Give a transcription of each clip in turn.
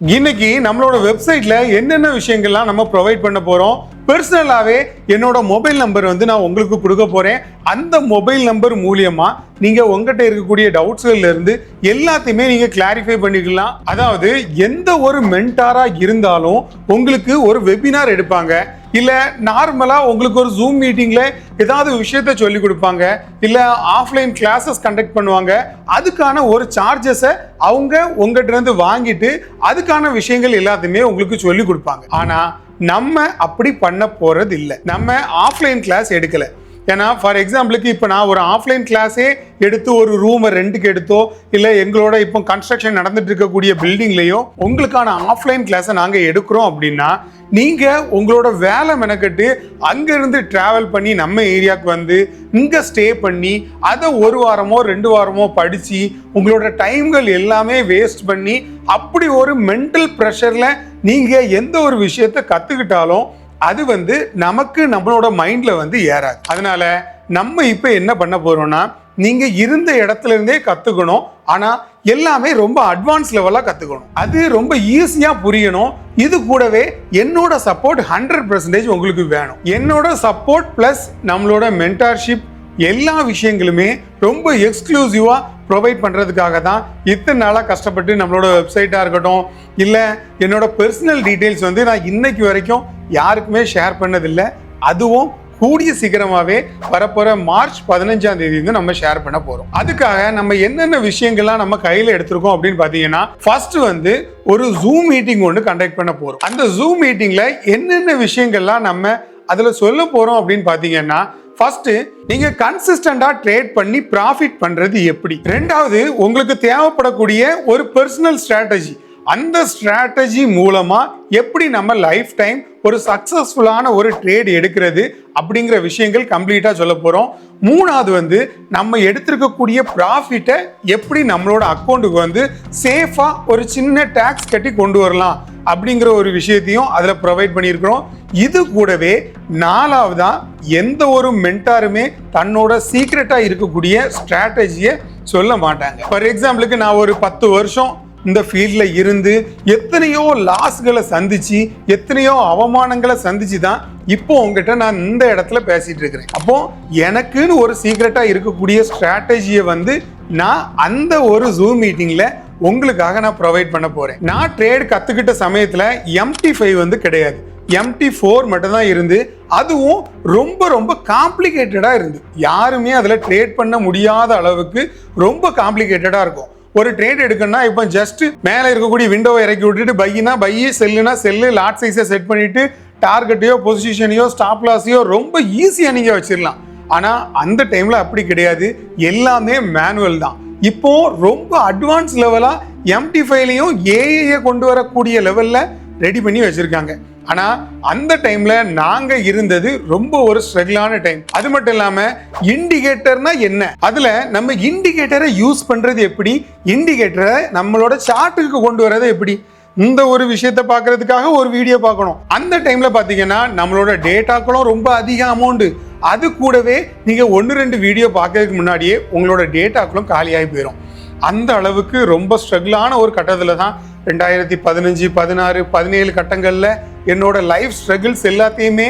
இன்னைக்கு நம்மளோட வெப்சைட்ல என்னென்ன விஷயங்கள்லாம் நம்ம ப்ரொவைட் பண்ண போறோம். பர்சனலாவே என்னோட மொபைல் நம்பர் நான் உங்களுக்கு கொடுக்க போறேன். அந்த மொபைல் நம்பர் மூலியமா நீங்க உங்ககிட்ட இருக்கக்கூடிய டவுட்ஸ்ல இருந்து எல்லாத்தையுமே நீங்க கிளாரிஃபை பண்ணிக்கலாம். அதாவது எந்த ஒரு மென்டாரா இருந்தாலும் உங்களுக்கு ஒரு வெபினார் எடுப்பாங்க, இல்ல நார்மலா உங்களுக்கு ஒரு ஜூம் மீட்டிங்ல ஏதாவது விஷயத்த சொல்லி கொடுப்பாங்க, இல்ல ஆஃப்லைன் கிளாஸஸ் கண்டக்ட் பண்ணுவாங்க. அதுக்கான ஒரு சார்ஜஸை அவங்க உங்ககிட்ட இருந்து வாங்கிட்டு அதுக்கான விஷயங்கள் எல்லாத்தையுமே உங்களுக்கு சொல்லி கொடுப்பாங்க. ஆனா நம்ம அப்படி பண்ண போறது இல்லை. நம்ம ஆஃப்லைன் கிளாஸ் எடுக்கல. ஏன்னா ஃபார் எக்ஸாம்பிளுக்கு இப்போ நான் ஒரு ஆஃப்லைன் கிளாஸே எடுத்து ஒரு ரூமை ரெண்டுக்கு எடுத்தோ, இல்லை எங்களோட இப்போ கன்ஸ்ட்ரக்ஷன் நடந்துட்டு இருக்கக்கூடிய பில்டிங்லையோ உங்களுக்கான ஆஃப்லைன் கிளாஸை நாங்கள் எடுக்கிறோம் அப்படின்னா நீங்கள் உங்களோட வேலை மெனக்கட்டு அங்கேருந்து ட்ராவல் பண்ணி நம்ம ஏரியாவுக்கு வந்து இங்கே ஸ்டே பண்ணி அதை ஒரு வாரமோ 2 வாரமோ படித்து உங்களோட டைம்கள் எல்லாமே வேஸ்ட் பண்ணி அப்படி ஒரு மென்டல் ப்ரெஷரில் நீங்கள் எந்த ஒரு விஷயத்தை கற்றுக்கிட்டாலும் அது நமக்கு நம்மளோட மைண்ட்ல ஏறாது. அதனால நம்ம இப்ப என்ன பண்ண போறோம்னா, நீங்க இருந்த இடத்துல இருந்தே கத்துக்கணும். ஆனா எல்லாமே ரொம்ப அட்வான்ஸ் லெவலா கத்துக்கணும். அது ரொம்ப ஈஸியா புரியணும். இது கூடவே என்னோட சப்போர்ட் 100% உங்களுக்கு வேணும். என்னோட சப்போர்ட் பிளஸ் நம்மளோட மென்டார்ஷிப் எல்லா விஷயங்களுமே ரொம்ப எக்ஸ்க்ளூசிவா ப்ரொவைட் பண்ணுறதுக்காக தான் இத்தனை நாளாக கஷ்டப்பட்டு நம்மளோட வெப்சைட்டாக இருக்கட்டும், இல்லை என்னோட பர்சனல் டீட்டெயில்ஸ் நான் இன்னைக்கு வரைக்கும் யாருக்குமே ஷேர் பண்ணதில்லை. அதுவும் கூடிய சீக்கிரமாகவே வரப்போகிற மார்ச் 15ஆம் தேதி நம்ம ஷேர் பண்ண போகிறோம். அதுக்காக நம்ம என்னென்ன விஷயங்கள்லாம் நம்ம கையில் எடுத்திருக்கோம் அப்படின்னு பார்த்தீங்கன்னா, ஃபர்ஸ்ட் ஒரு ஜூம் மீட்டிங் ஒன்று கண்டக்ட் பண்ண போகிறோம். அந்த ஜூம் மீட்டிங்கில் என்னென்ன விஷயங்கள்லாம் நம்ம அதில் சொல்ல போகிறோம் அப்படின்னு பார்த்தீங்கன்னா, ஃபர்ஸ்ட் நீங்க கன்சிஸ்டண்டா ட்ரேட் பண்ணி ப்ராஃபிட் பண்றது எப்படி, ரெண்டாவது உங்களுக்கு தேவைப்படக்கூடிய ஒரு பர்சனல் ஸ்ட்ராட்டஜி, அந்த ஸ்ட்ராட்டஜி மூலமா எப்படி நம்ம லைஃப் டைம் ஒரு சக்சஸ்ஃபுல்லான ஒரு ட்ரேட் எடுக்கிறது அப்படிங்கிற விஷயங்கள் கம்ப்ளீட்டா சொல்ல போறோம். மூணாவது நம்ம எடுத்திருக்கக்கூடிய ப்ராஃபிட்டை எப்படி நம்மளோட அக்கௌண்ட்டுக்கு சேஃபா ஒரு சின்ன டாக்ஸ் கட்டி கொண்டு வரலாம் அப்படிங்கிற ஒரு விஷயத்தையும் அதுல ப்ரொவைட் பண்ணியிருக்கிறோம். இது கூடவே நாலாவதா எந்த ஒரு மென்டாருமே தன்னோட சீக்ரெட்டா இருக்கக்கூடிய ஸ்ட்ராட்டஜியை சொல்ல மாட்டாங்க. ஃபார் எக்ஸாம்பிளுக்கு நான் ஒரு 10 வருஷம் இந்த ஃபீல்ட்ல இருந்து எத்தனையோ லாஸ்களை சந்திச்சு எத்தனையோ அவமானங்களை சந்திச்சு தான் இப்போ உங்ககிட்ட நான் இந்த இடத்துல பேசிட்டு இருக்கிறேன். அப்போ எனக்குன்னு ஒரு சீக்ரெட்டா இருக்கக்கூடிய ஸ்ட்ராட்டஜியை நான் அந்த ஒரு ஜூம் மீட்டிங்ல உங்களுக்காக நான் ப்ரொவைட் பண்ண போறேன். நான் ட்ரேட் கத்துக்கிட்ட சமயத்துல MT5 கிடையாது, MT4 மட்டும் தான் இருந்து, அதுவும் ரொம்ப ரொம்ப காம்ப்ளிகேட்டடா இருந்து, யாருமே அதுல ட்ரேட் பண்ண முடியாத அளவுக்கு ரொம்ப காம்ப்ளிகேட்டடா இருக்கும். ஒரு ட்ரேட் எடுக்கணும்னா இப்போ ஜஸ்ட் மேலே இருக்கக்கூடிய விண்டோவை இறக்கி விட்டுட்டு பையினா பை, செல்லுனா செல்லு, லாட் சைஸை செட் பண்ணிட்டு டார்கெட்டையோ பொசிஷனையோ ஸ்டாப் லாஸையோ ரொம்ப ஈஸியாக நீங்கள் வச்சிடலாம். ஆனால் அந்த டைமில் அப்படி கிடையாது, எல்லாமே மேனுவல் தான். இப்போ ரொம்ப அட்வான்ஸ் லெவலா MT5லையும் ஏஐயை கொண்டு வரக்கூடிய லெவல்ல ரெடி பண்ணி வச்சிருக்காங்க. ஆனா அந்த டைம்ல நாங்க இருந்தது ரொம்ப ஒரு ஸ்ட்ரகிளான டைம். அது மட்டும் இல்லாம இண்டிகேட்டர்னா என்ன, அதுல நம்ம இண்டிகேட்டரை யூஸ் பண்றது எப்படி, இண்டிகேட்டரை நம்மளோட சார்ட்டுக்கு கொண்டு வரது எப்படி, இந்த ஒரு விஷயத்தை பார்க்கறதுக்காக ஒரு வீடியோ பார்க்கணும். அந்த டைம்ல பாத்தீங்கன்னா நம்மளோட டேட்டாக்களும் ரொம்ப அதிக அமௌண்ட். அது கூடவே நீங்க 1-2 வீடியோ பார்க்கறதுக்கு முன்னாடியே உங்களோட டேட்டாக்களும் காலியாகி போயிடும். அந்த அளவுக்கு ரொம்ப ஸ்ட்ரகிளான ஒரு கட்டத்துல தான் 2015, 16, 17 கட்டங்கள்ல என்னோட லைஃப் ஸ்ட்ரகிள்ஸ் எல்லாத்தையுமே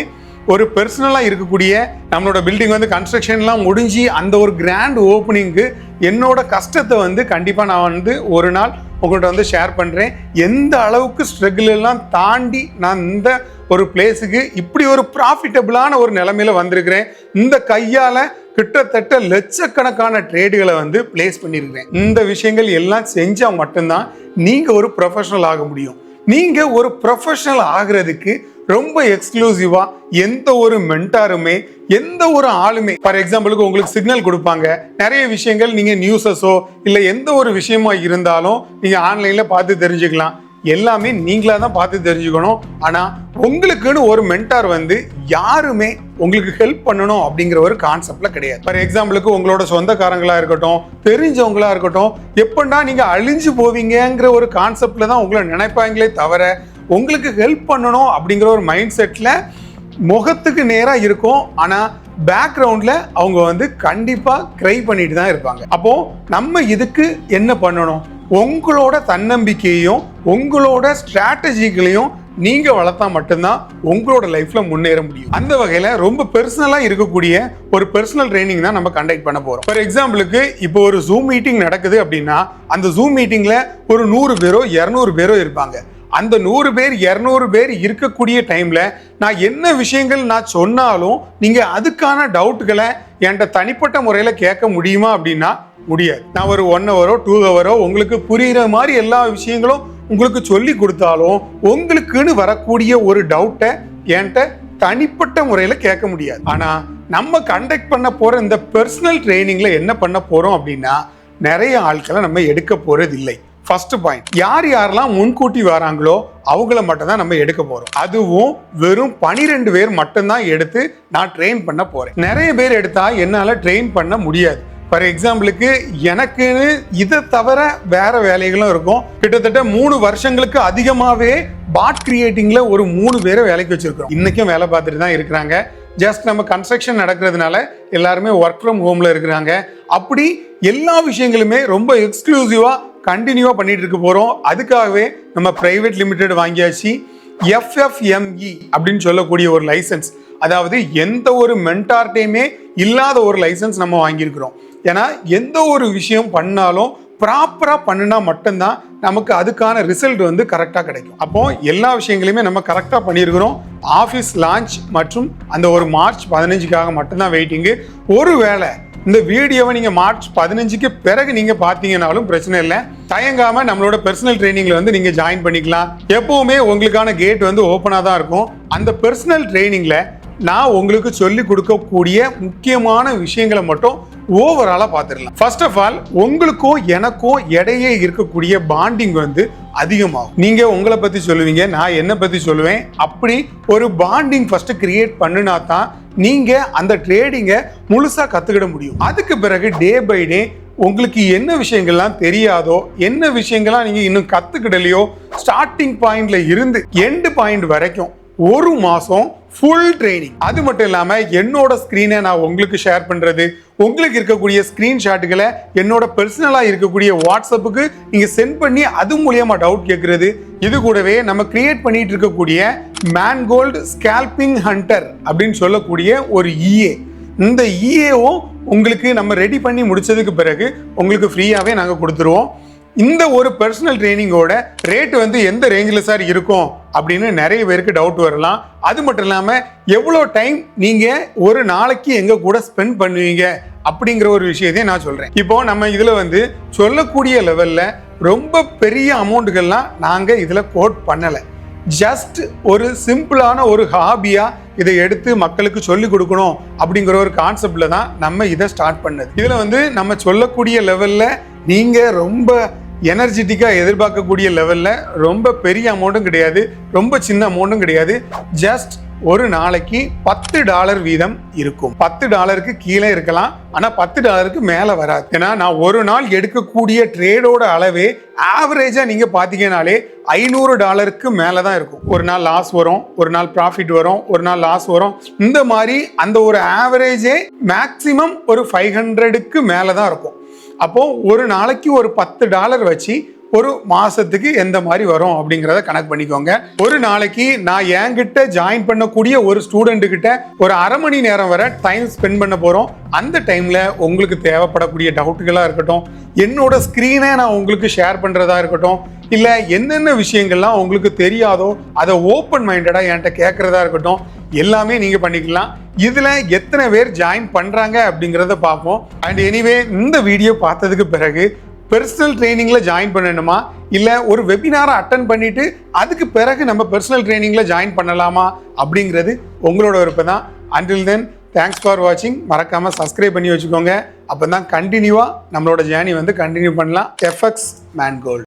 ஒரு பர்சனலா இருக்கக்கூடிய நம்மளோட பில்டிங் கன்ஸ்ட்ரக்ஷன்லாம் முடிஞ்சு அந்த ஒரு கிராண்ட் ஓப்பனிங்க்கு என்னோட கஷ்டத்தை கண்டிப்பா நான் ஒரு நாள் உங்கள்கிட்ட ஷேர் பண்றேன். எந்த அளவுக்கு ஸ்ட்ரகிள் எல்லாம் தாண்டி நான் இந்த ஒரு பிளேஸுக்கு இப்படி ஒரு ப்ராஃபிட்டபிளான ஒரு நிலைமையில வந்திருக்கிறேன். இந்த கையால கிட்டத்தட்ட லட்சக்கணக்கான ட்ரேடுகளை பிளேஸ் பண்ணியிருக்கிறேன். இந்த விஷயங்கள் எல்லாம் செஞ்சா மட்டும்தான் நீங்க ஒரு ப்ரொஃபஷனல் ஆக முடியும். நீங்க ஒரு ப்ரொஃபஷனல் ஆகிறதுக்கு ரொம்ப எக்ஸ்க்ளூசிவா எந்த ஒரு மென்டாருமே எந்த ஒரு ஆளுமே, ஃபார் எக்ஸாம்பிளுக்கு உங்களுக்கு சிக்னல் கொடுப்பாங்க. நிறைய விஷயங்கள் நீங்க நியூஸஸோ இல்லை எந்த ஒரு விஷயமா இருந்தாலும் நீங்க ஆன்லைன்ல பார்த்து தெரிஞ்சுக்கலாம். எல்லாமே நீங்களா தான் பார்த்து தெரிஞ்சுக்கணும். ஆனா உங்களுக்குன்னு ஒரு மென்டார் யாருமே உங்களுக்கு ஹெல்ப் பண்ணணும் அப்படிங்கிற ஒரு கான்செப்ட்ல கிடையாது. ஃபார் எக்ஸாம்பிளுக்கு உங்களோட சொந்தக்காரங்களா இருக்கட்டும், தெரிஞ்சவங்களா இருக்கட்டும், எப்படா நீங்க அழிஞ்சு போவீங்கிற ஒரு கான்செப்ட்ல தான் உங்களை நினைப்பாங்களே தவிர உங்களுக்கு ஹெல்ப் பண்ணணும் அப்படிங்கிற ஒரு மைண்ட் செட்ல முகத்துக்கு நேரா இருக்கும். ஆனா பேக்ரவுண்ட்ல அவங்க கண்டிப்பா கிரை பண்ணிட்டு தான் இருப்பாங்க. அப்போ நம்ம இதுக்கு என்ன பண்ணணும், உங்களோட தன்னம்பிக்கையையும் உங்களோட ஸ்ட்ராட்டஜிகளையும் நீங்க வளர்த்தா மட்டும்தான் உங்களோட லைஃப்ல முன்னேற முடியும். அந்த வகையில ரொம்ப பெர்சனலா இருக்கக்கூடிய ஒரு பெர்சனல் ட்ரைனிங் தான் நம்ம கண்டக்ட் பண்ண போறோம். ஃபார் எக்ஸாம்பிளுக்கு இப்போ ஒரு ஜூம் மீட்டிங் நடக்குது அப்படின்னா அந்த ஜூம் மீட்டிங்ல ஒரு 100 பேரோ 200 பேரோ இருப்பாங்க. அந்த 100 பேர் 200 பேர் இருக்கக்கூடிய டைம்ல நான் என்ன விஷயங்கள் நான் சொன்னாலும் நீங்க அதுக்கான டவுட்டுகளை என்கிட்ட தனிப்பட்ட முறையில கேட்க முடியுமா அப்படின்னா முடியாது. நான் ஒரு 1 ஹவரோ 2 ஹவரோ உங்களுக்கு புரியுற மாதிரி எல்லா விஷயங்களும் உங்களுக்கு சொல்லி கொடுத்தாலும் உங்களுக்குன்னு வரக்கூடிய ஒரு டவுட்டை என்கிட்ட தனிப்பட்ட முறையில கேட்க முடியாது. ஆனா நம்ம கண்டக்ட் பண்ண போற இந்த பர்சனல் ட்ரைனிங்ல என்ன பண்ண போறோம் அப்படின்னா நிறைய ஆட்களை நம்ம எடுக்க போறது இல்லை. ஃபர்ஸ்ட் பாயிண்ட், யார் யாரெல்லாம் முன்கூட்டி வராங்களோ அவங்கள மட்டும் தான் நம்ம எடுக்க போறோம். அதுவும் வெறும் 12 பேர் மட்டும்தான் எடுத்து நான் ட்ரெயின் பண்ண போறேன். நிறைய பேர் எடுத்தா என்னால ட்ரெயின் பண்ண முடியாது. ஃபார் எக்ஸாம்பிளுக்கு எனக்குன்னு இதை தவிர வேற வேலைகளும் இருக்கும். கிட்டத்தட்ட 3 வருஷங்களுக்கு அதிகமாவே பாட் கிரியேட்டிங்ல ஒரு 3 பேரை வேலைக்கு வச்சிருக்கிறோம். இன்னைக்கும் வேலை பார்த்துட்டு தான் இருக்கிறாங்க. ஜஸ்ட் நம்ம கன்ஸ்ட்ரக்ஷன் நடக்கிறதுனால எல்லாருமே ஒர்க் ஃப்ரம் ஹோம்ல இருக்கிறாங்க. அப்படி எல்லா விஷயங்களுமே ரொம்ப எக்ஸ்க்ளூசிவா கண்டினியூவா பண்ணிட்டு இருக்க போறோம். அதுக்காகவே நம்ம பிரைவேட் லிமிடெட் வாங்கியாச்சு. FFME அப்படின்னு சொல்லக்கூடிய ஒரு லைசன்ஸ், அதாவது எந்த ஒரு மென்டார்ட்டையுமே இல்லாத ஒரு லைசன்ஸ் நம்ம வாங்கியிருக்கிறோம். ஏன்னா எந்த ஒரு விஷயம் பண்ணாலும் ப்ராப்பரா பண்ணினா மட்டும்தான் நமக்கு அதுக்கான ரிசல்ட் வந்து கரெக்டாக கிடைக்கும். அப்போ எல்லா விஷயங்களையுமே நம்ம கரெக்டாக பண்ணியிருக்கிறோம். ஆஃபீஸ் லான்ச் மற்றும் அந்த ஒரு மார்ச் 15க்காக மட்டும்தான் வெயிட்டிங்கு. ஒருவேளை இந்த வீடியோவை நீங்க மார்ச் 15க்கு பிறகு நீங்க பாத்தீங்கன்னாலும் பிரச்சனை இல்லை. தயங்காம நம்மளோட பர்சனல் ட்ரைனிங்ல வந்து நீங்க ஜாயின் பண்ணிக்கலாம். எப்பவுமே உங்களுக்கான கேட் வந்து ஓப்பனா தான் இருக்கும். அந்த பர்சனல் ட்ரைனிங்ல நான் உங்களுக்கு சொல்லி கொடுக்கக்கூடிய முக்கியமான விஷயங்களை மட்டும் ஓவராலா பார்த்துடலாம். ஃபர்ஸ்ட் ஆஃப் ஆல், உங்களுக்கும் எனக்கும் இடையே இருக்கக்கூடிய பாண்டிங் வந்து அதிகமாகும். நீங்க உங்களை பத்தி சொல்லுவீங்க, நான் என்ன பத்தி சொல்லுவேன். அப்படி ஒரு பாண்டிங் ஃபர்ஸ்ட் கிரியேட் பண்ணுனா தான் நீங்க அந்த ட்ரேடிங்கை முழுசா கத்துக்கிட முடியும். அதுக்கு பிறகு டே பை டே உங்களுக்கு என்ன விஷயங்கள்லாம் தெரியாதோ, என்ன விஷயங்கள்லாம் நீங்க இன்னும் கத்துக்கிடலையோ, ஸ்டார்டிங் பாயிண்ட்ல இருந்து எண்ட் பாயிண்ட் வரைக்கும் ஒரு மாசம் ஃபுல் ட்ரைனிங். அது மட்டும் இல்லாம என்னோட ஸ்கிரீனை நான் உங்களுக்கு ஷேர் பண்றது, உங்களுக்கு இருக்கக்கூடிய ஸ்கிரீன்ஷாட்டுகளை என்னோட பர்சனலா இருக்கக்கூடிய வாட்ஸ்அப்புக்கு நீங்க சென்ட் பண்ணி அது மூலியமா டவுட் கேட்கறது. இது கூடவே நம்ம கிரியேட் பண்ணிட்டு இருக்கக்கூடிய மேன்கோல்ட் ஸ்கேல்பிங் ஹண்டர் அப்படின்னு சொல்லக்கூடிய ஒரு EA, இந்த EAவும் உங்களுக்கு நம்ம ரெடி பண்ணி முடிச்சதுக்கு பிறகு உங்களுக்கு ஃப்ரீயாவே நாங்க கொடுத்துருவோம். இந்த ஒரு பர்சனல் ட்ரைனிங்கோட ரேட் வந்து எந்த ரேஞ்சில் சார் இருக்கும் அப்படின்னு நிறைய பேருக்கு டவுட் வரலாம். அது மட்டும் இல்லாமல் எவ்வளோ டைம் நீங்கள் ஒரு நாளைக்கு எங்கள் கூட ஸ்பெண்ட் பண்ணுவீங்க அப்படிங்கிற ஒரு விஷயத்தையும் நான் சொல்கிறேன். இப்போ நம்ம இதில் வந்து சொல்லக்கூடிய லெவலில் ரொம்ப பெரிய அமௌண்ட்டுகள்லாம் நாங்கள் இதில் கோட் பண்ணலை. ஜஸ்ட் ஒரு சிம்பிளான ஒரு ஹாபியா இதை எடுத்து மக்களுக்கு சொல்லி கொடுக்கணும் அப்படிங்கிற ஒரு கான்செப்ட்ல தான் நம்ம இதை ஸ்டார்ட் பண்ணது. இதுல வந்து நம்ம சொல்லக்கூடிய லெவல்ல நீங்க ரொம்ப எனர்ஜெட்டிக்கா எதிர்பார்க்கக்கூடிய லெவல்ல ரொம்ப பெரிய அமௌண்ட்டும் கிடையாது, ரொம்ப சின்ன அமௌண்ட்டும் கிடையாது. ஜஸ்ட் ஒரு நாளைக்கு $10 வீதம் இருக்கும். $10க்கு கீழே இருக்கலாம், ஆனா $10க்கு மேல வராது. ஏன்னா நான் ஒரு நாள் எடுக்கக்கூடிய ட்ரேடோட அளவே ஆவரேஜா நீங்க பாத்தீங்கன்னாலே $500க்கு மேலதான் இருக்கும். ஒரு நாள் லாஸ் வரும், ஒரு நாள் ப்ராஃபிட் வரும், ஒரு நாள் லாஸ் வரும். இந்த மாதிரி அந்த ஒரு ஆவரேஜே மேக்சிமம் ஒரு 500க்கு மேலதான் இருக்கும். அப்போ ஒரு நாளைக்கு ஒரு $10 வச்சு ஒரு மாசத்துக்கு எந்த மாதிரி வரும் அப்படிங்கிறத கணக்கு பண்ணிக்கோங்க. ஒரு நாளைக்கு நான் என்கிட்ட ஜாயின் பண்ணக்கூடிய ஒரு ஸ்டூடெண்ட் கிட்ட ஒரு அரை மணி நேரம் வரை டைம் ஸ்பெண்ட் பண்ண போறோம். அந்த டைம்ல உங்களுக்கு தேவைப்படக்கூடிய டவுட்டுகளா இருக்கட்டும், என்னோட ஸ்கிரீனை நான் உங்களுக்கு ஷேர் பண்றதா இருக்கட்டும், இல்ல என்னென்ன விஷயங்கள்லாம் உங்களுக்கு தெரியாதோ அதை ஓப்பன் மைண்டடா என்கிட்ட கேட்கறதா இருக்கட்டும், எல்லாமே நீங்க பண்ணிக்கலாம். இதுல எத்தனை பேர் ஜாயின் பண்றாங்க அப்படிங்கிறத பார்ப்போம். அண்ட் எனிவே, இந்த வீடியோ பார்த்ததுக்கு பிறகு பர்சனல் ட்ரைனிங்ல ஜாயின் பண்ணணுமா இல்ல ஒரு வெபினாரை அட்டன் பண்ணிட்டு அதுக்கு பிறகு நம்ம பர்சனல் ட்ரைனிங்ல ஜாயின் பண்ணலாமா அப்படிங்கிறது உங்களோட விருப்பம் தான். அண்டில் தென், தேங்க்ஸ் ஃபார் வாட்சிங். மறக்காம சப்ஸ்கிரைப் பண்ணி வச்சுக்கோங்க. அப்பதான் கண்டினியூவா நம்மளோட ஜேர்னி வந்து கண்டினியூ பண்ணலாம். FX Mangold.